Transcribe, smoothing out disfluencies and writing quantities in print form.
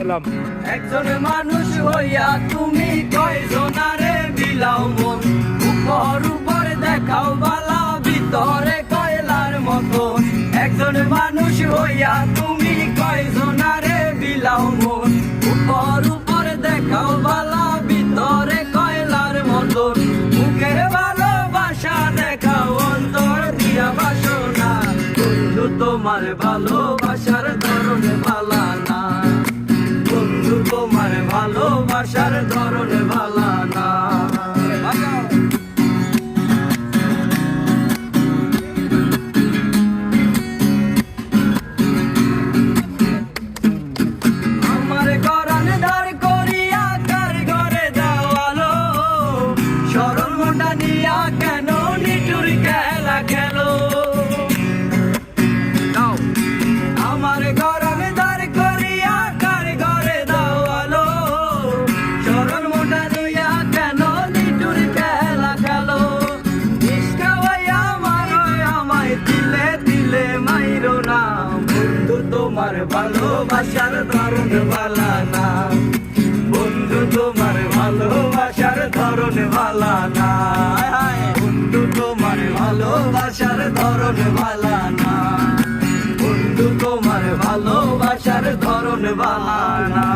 একজন মানুষ হইয়া তুমি কয়জনারে বিলাও মন, উপর উপর দেখাও বালা ভিতরে কয়লার মতন। একজন মানুষ হইয়া তুমি কয়জনারে বিলাও মন, উপর উপর দেখাও বালা ভিতরে কয়লার মতন। মুখের ভালোবাসা দেখাও অন্তর দিয়া বাসনা, বন্ধু তোমার ভালোবাসার ধরন ভালা না, বন্ধু তোমার ভালোবাসার ধরন ভালা না। আমার গরান দাঁড় করিয়া কার ঘরে দেওয়ালো, সরল মোটা নিয়া কেন নিটুর খেলা খেলো। আমার গরান দাঁড় করিয়া কার ঘরে দেওয়ালো, সরল মোটা নিয়া কেন নিটুর খেলা খেলো। ইস্কা হইয়া মারো আমায় দিলে দিলে মাইরো না, বন্ধু তোমার ভালোবাসার ধরন ভালা না, বন্ধু তোমার ভালোবাসার ধরন ভালা না, বন্ধু তোমার ভালোবাসার ধরন ভালা না, বন্ধু তোমার ভালোবাসার ধরন ভালা না।